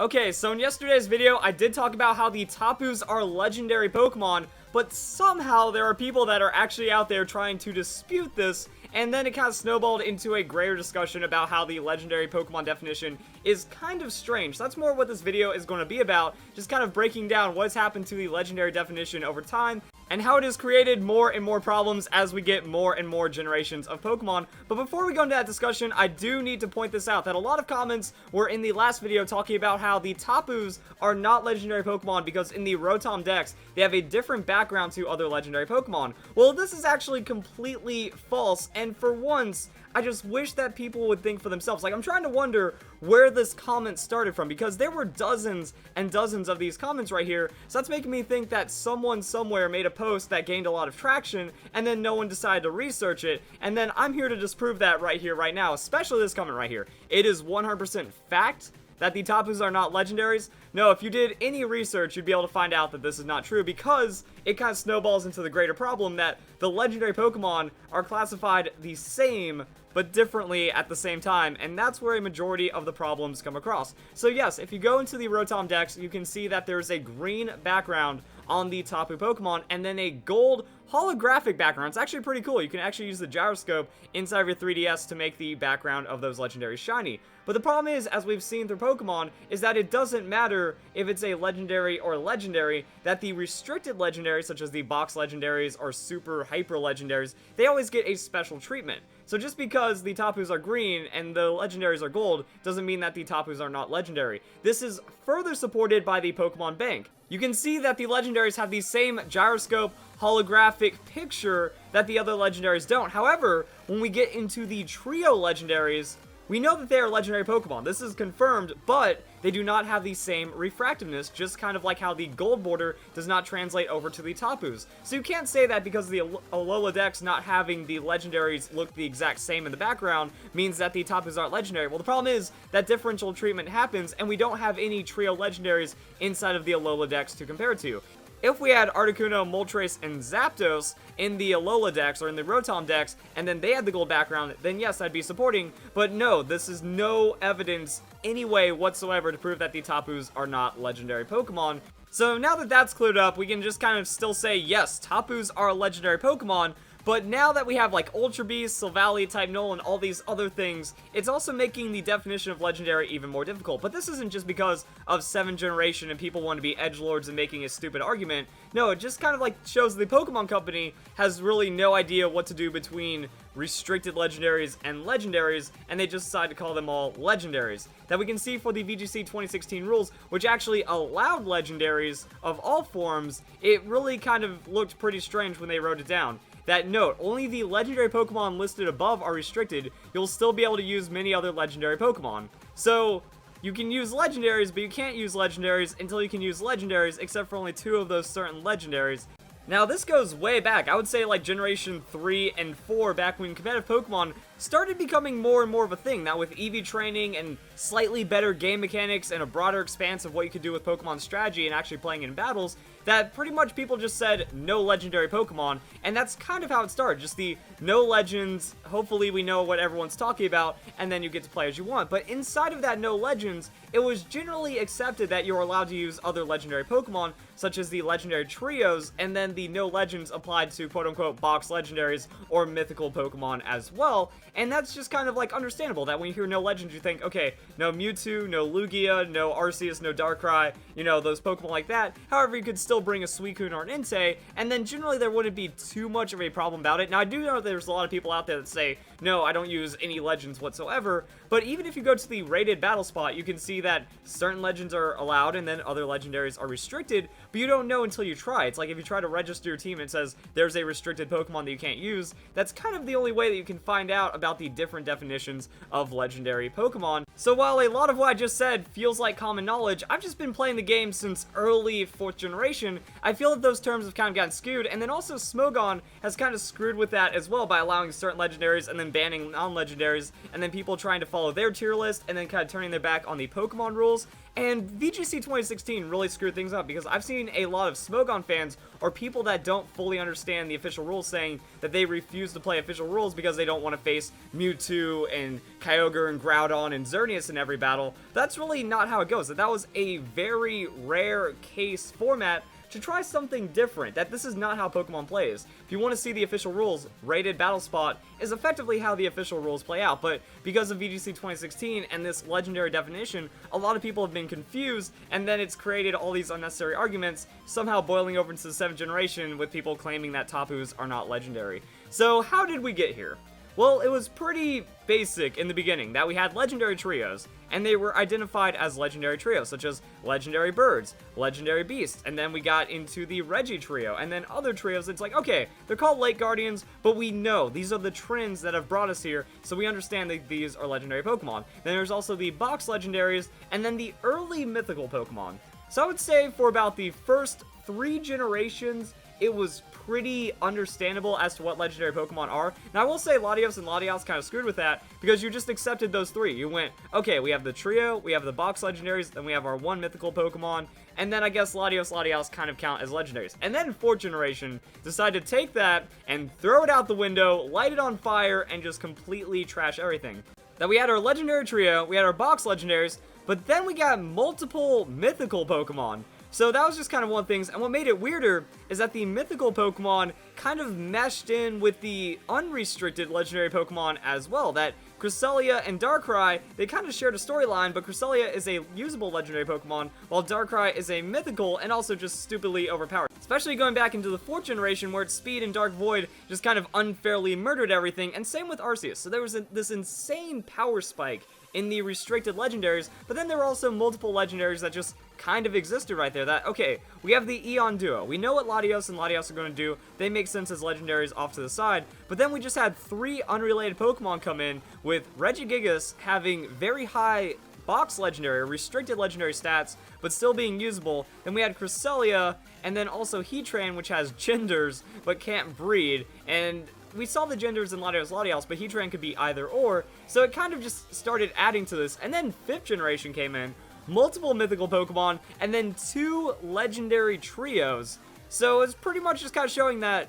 Okay, so in yesterday's video, I did talk about how the Tapus are legendary Pokemon, but somehow there are people that are actually out there trying to dispute this, and then it kind of snowballed into a greater discussion about how the legendary Pokemon definition is kind of strange. So that's more what this video is going to be about, just kind of breaking down what's happened to the legendary definition over time, and how it has created more and more problems as we get more and more generations of Pokemon. But before we go into that discussion, I do need to point this out, that a lot of comments were in the last video talking about how the Tapus are not legendary Pokemon because in the Rotom Dex, they have a different background to other legendary Pokemon. Well, this is actually completely false, and for once, I just wish that people would think for themselves. Like, I'm trying to wonder where this comment started from, because there were dozens and dozens of these comments right here, so that's making me think that someone somewhere made a post that gained a lot of traction, and then no one decided to research it, and then I'm here to disprove that right here, right now, especially this comment right here. It is 100% fact that the Tapus are not legendaries. No, if you did any research, you'd be able to find out that this is not true, because it kind of snowballs into the greater problem that the legendary Pokemon are classified the same, but differently at the same time, and that's where a majority of the problems come across. So yes, if you go into the Rotom Dex, you can see that there's a green background on the Tapu Pokemon, and then a gold holographic background. It's actually pretty cool. You can actually use the gyroscope inside of your 3DS to make the background of those legendaries shiny. But the problem is, as we've seen through Pokemon, is that it doesn't matter if it's a legendary or legendary, that the restricted legendaries, such as the box legendaries or super hyper legendaries, they always get a special treatment. So just because the Tapus are green and the legendaries are gold, doesn't mean that the Tapus are not legendary. This is further supported by the Pokemon Bank. You can see that the legendaries have the same gyroscope holographic picture that the other legendaries don't. However, when we get into the trio legendaries, we know that they are legendary Pokemon. This is confirmed, but they do not have the same refractiveness, just kind of like how the gold border does not translate over to the Tapus. So you can't say that because the Alola Dex not having the legendaries look the exact same in the background means that the Tapus aren't legendary. Well, the problem is that differential treatment happens, and we don't have any trio legendaries inside of the Alola Dex to compare to. If we had Articuno, Moltres, and Zapdos in the Alola Dex, or in the Rotom Dex, and then they had the gold background, then yes, I'd be supporting, but no, this is no evidence any way whatsoever to prove that the Tapus are not legendary Pokemon. So now that that's cleared up, we can just kind of still say, yes, Tapus are a legendary Pokemon, but now that we have like Ultra Beast, Silvally, Type Null, and all these other things, it's also making the definition of legendary even more difficult. But this isn't just because of 7th generation and people want to be edgelords and making a stupid argument. No, it just kind of like shows the Pokemon Company has really no idea what to do between restricted legendaries and legendaries, and they just decided to call them all legendaries. That we can see for the VGC 2016 rules, which actually allowed legendaries of all forms, it really kind of looked pretty strange when they wrote it down. That note, only the legendary Pokemon listed above are restricted. You'll still be able to use many other legendary Pokemon. So, you can use legendaries, but you can't use legendaries until you can use legendaries, except for only 2 of those certain legendaries. Now, this goes way back. I would say like generation 3 and 4, back when competitive Pokemon started becoming more and more of a thing. Now, with EV training and slightly better game mechanics and a broader expanse of what you could do with Pokemon strategy and actually playing in battles, that pretty much people just said no legendary Pokemon, and that's kind of how it started. Just the no legends, hopefully we know what everyone's talking about, and then you get to play as you want. But inside of that no legends, it was generally accepted that you're allowed to use other legendary Pokemon, such as the legendary trios, and then the no legends applied to quote-unquote box legendaries or mythical Pokemon as well. And that's just kind of like understandable that when you hear no legends, you think, okay, no Mewtwo, no Lugia, no Arceus, no Darkrai, you know, those Pokemon like that. However, you could still bring a Suicune or an Entei, and then generally there wouldn't be too much of a problem about it. Now, I do know there's a lot of people out there that say, no, I don't use any legends whatsoever, but even if you go to the rated battle spot, you can see that certain legends are allowed and then other legendaries are restricted, but you don't know until you try. It's like if you try to register your team and it says there's a restricted Pokemon that you can't use, that's kind of the only way that you can find out about the different definitions of legendary Pokemon. So while a lot of what I just said feels like common knowledge, I've just been playing the game since early 4th generation. I feel that those terms have kind of gotten skewed, and then also Smogon has kind of screwed with that as well by allowing certain legendaries and then banning non-legendaries, and then people trying to follow their tier list, and then kind of turning their back on the Pokemon rules. And VGC 2016 really screwed things up, because I've seen a lot of Smogon fans, or people that don't fully understand the official rules, saying that they refuse to play official rules because they don't want to face Mewtwo and Kyogre and Groudon and Xerneas in every battle. That's really not how it goes. That was a very rare case format to try something different, that this is not how Pokemon plays. If you want to see the official rules, rated battle spot is effectively how the official rules play out, but because of VGC 2016 and this legendary definition, a lot of people have been confused, and then it's created all these unnecessary arguments, somehow boiling over into the 7th generation with people claiming that Tapus are not legendary. So how did we get here? Well, it was pretty basic in the beginning that we had legendary trios, and they were identified as legendary trios, such as legendary birds, legendary beasts, and then we got into the Regi trio, and then other trios. It's like, okay, they're called Lake Guardians, but we know these are the trends that have brought us here, so we understand that these are legendary Pokemon. Then there's also the box legendaries, and then the early mythical Pokemon. So I would say for about the first 3 generations, it was pretty understandable as to what legendary Pokemon are. Now, I will say Latios and Latias kind of screwed with that, because you just accepted those 3. You went, okay, we have the trio, we have the box legendaries, then we have our 1 mythical Pokemon, and then I guess Latios, Latias kind of count as legendaries. And then 4th generation decided to take that and throw it out the window, light it on fire, and just completely trash everything. That we had our legendary trio, we had our box legendaries, but then we got multiple mythical Pokemon. So that was just kind of one thing, and what made it weirder is that the mythical Pokemon kind of meshed in with the unrestricted legendary Pokemon as well. That Cresselia and Darkrai, they kind of shared a storyline, but Cresselia is a usable legendary Pokemon, while Darkrai is a mythical and also just stupidly overpowered. Especially going back into the 4th generation, where its speed and Dark Void just kind of unfairly murdered everything, and same with Arceus. So there was this insane power spike in the restricted legendaries, but then there were also multiple legendaries that just kind of existed right there. That, okay, we have the Eon Duo. We know what Latios and Latias are going to do. They make sense as legendaries off to the side, but then we just had 3 unrelated Pokemon come in, with Regigigas having very high box legendary, or restricted legendary stats, but still being usable. Then we had Cresselia, and then also Heatran, which has genders, but can't breed, and we saw the genders in Latios Latias, but Heatran could be either or, so it kind of just started adding to this. And then 5th generation came in, multiple mythical Pokemon, and then 2 legendary trios. So it's pretty much just kind of showing that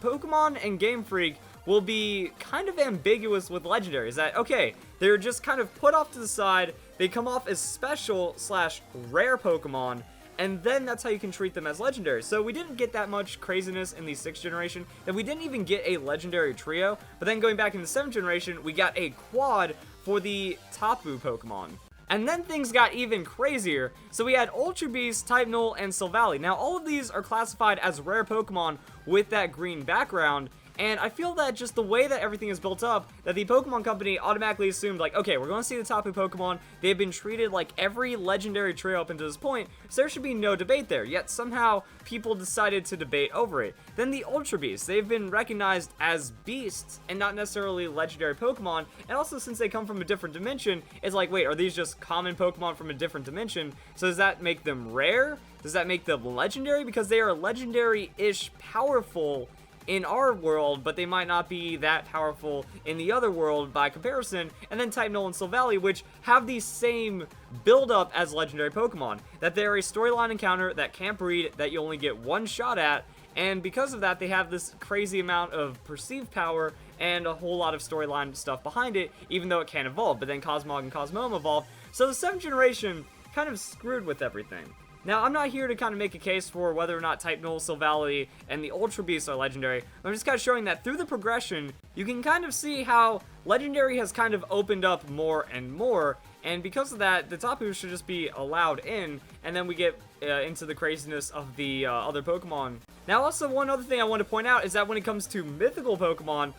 Pokemon and Game Freak will be kind of ambiguous with legendaries. That, okay, they're just kind of put off to the side, they come off as special / rare Pokemon, and then that's how you can treat them as legendaries. So we didn't get that much craziness in the 6th generation, and we didn't even get a legendary trio, but then going back in the 7th generation, we got a quad for the Tapu Pokemon. And then things got even crazier. So we had Ultra Beast, Type Null, and Silvally. Now all of these are classified as rare Pokemon with that green background, and I feel that just the way that everything is built up, that the Pokemon Company automatically assumed, like, okay, we're going to see the Tapu Pokemon, they've been treated like every legendary trio up until this point, so there should be no debate there, yet somehow people decided to debate over it. Then the Ultra Beasts, they've been recognized as beasts and not necessarily legendary Pokemon, and also since they come from a different dimension, it's like, wait, are these just common Pokemon from a different dimension? So does that make them rare? Does that make them legendary? Because they are legendary-ish powerful in our world, but they might not be that powerful in the other world by comparison. And then Type Null and Silvally, which have the same build-up as legendary Pokemon, that they're a storyline encounter that can't breed, that you only get 1 shot at, and because of that, they have this crazy amount of perceived power and a whole lot of storyline stuff behind it, even though it can't evolve. But then Cosmog and Cosmoem evolved, so the 7th generation kind of screwed with everything. Now, I'm not here to kind of make a case for whether or not Type Null, Silvally, and the Ultra Beasts are legendary. I'm just kind of showing that through the progression, you can kind of see how legendary has kind of opened up more and more, and because of that, the Tapu should just be allowed in, and then we get into the craziness of the other Pokemon. Now, also, one other thing I want to point out is that when it comes to mythical Pokemon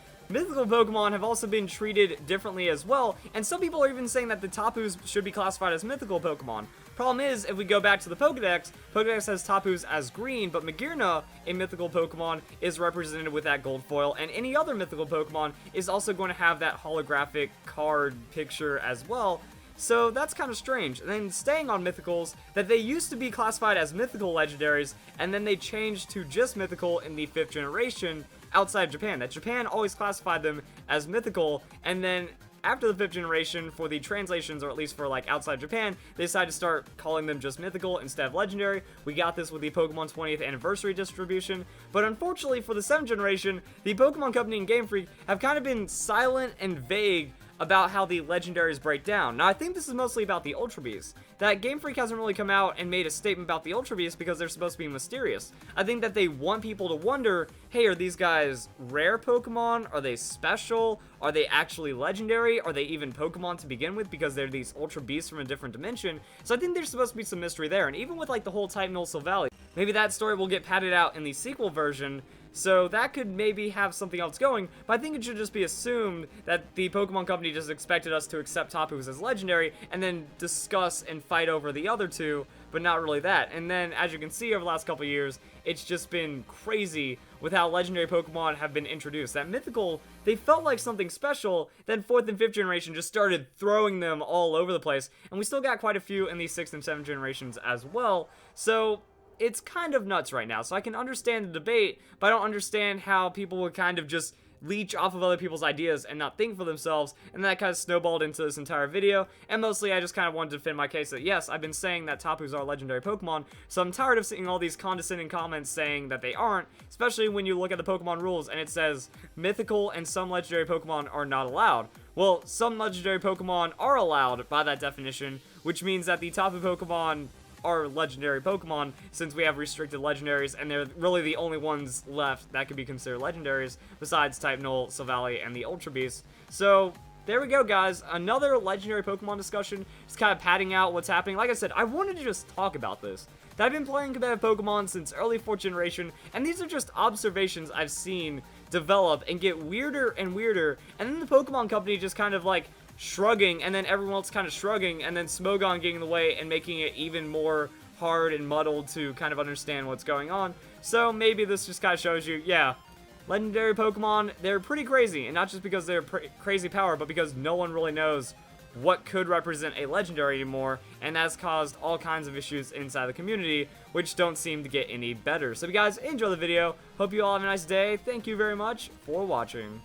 have also been treated differently as well, and some people are even saying that the Tapus should be classified as mythical Pokemon. Problem is, if we go back to the Pokedex has Tapus as green, but Magearna, a mythical Pokemon, is represented with that gold foil, and any other mythical Pokemon is also going to have that holographic card picture as well. So that's kind of strange. And then staying on mythicals, that they used to be classified as mythical legendaries, and then they changed to just mythical in the 5th generation. outside of Japan, that Japan always classified them as mythical, and then after the 5th generation, for the translations, or at least for like outside Japan, they decided to start calling them just mythical instead of legendary. We got this with the Pokemon 20th anniversary distribution, but unfortunately for the 7th generation, the Pokemon Company and Game Freak have kind of been silent and vague about how the legendaries break down. Now, I think this is mostly about the Ultra Beasts. That Game Freak hasn't really come out and made a statement about the Ultra Beasts because they're supposed to be mysterious. I think that they want people to wonder, hey, are these guys rare Pokemon? Are they special? Are they actually legendary? Are they even Pokemon to begin with because they're these Ultra Beasts from a different dimension? So I think there's supposed to be some mystery there. And even with like the whole Titanol Silvally, maybe that story will get padded out in the sequel version, so that could maybe have something else going, but I think it should just be assumed that the Pokemon Company just expected us to accept Tapus as legendary, and then discuss and fight over the other two, but not really that. And then, as you can see over the last couple years, it's just been crazy with how legendary Pokemon have been introduced. That mythical, they felt like something special, then 4th and 5th generation just started throwing them all over the place, and we still got quite a few in the 6th and 7th generations as well, so it's kind of nuts right now. So I can understand the debate, but I don't understand how people would kind of just leech off of other people's ideas and not think for themselves, and that kind of snowballed into this entire video. And mostly I just kind of wanted to defend my case that yes, I've been saying that Tapus are legendary Pokemon, so I'm tired of seeing all these condescending comments saying that they aren't, especially when you look at the Pokemon rules and it says mythical and some legendary Pokemon are not allowed. Well, some legendary Pokemon are allowed by that definition, which means that the Tapu Pokemon are legendary Pokemon, since we have restricted legendaries, and they're really the only ones left that could be considered legendaries, besides Titanol, Silvally, and the Ultra Beasts. So, there we go, guys. Another legendary Pokemon discussion, just kind of padding out what's happening. Like I said, I wanted to just talk about this. I've been playing competitive Pokemon since early 4th generation, and these are just observations I've seen develop and get weirder and weirder, and then the Pokemon Company just kind of like shrugging, and then everyone else kind of shrugging, and then Smogon getting in the way and making it even more hard and muddled to kind of understand what's going on. So maybe this just kind of shows you, yeah, legendary Pokemon, they're pretty crazy, and not just because they're crazy power, but because no one really knows what could represent a legendary anymore, and that's caused all kinds of issues inside the community, which don't seem to get any better. So if you guys enjoy the video, hope you all have a nice day. Thank you very much for watching.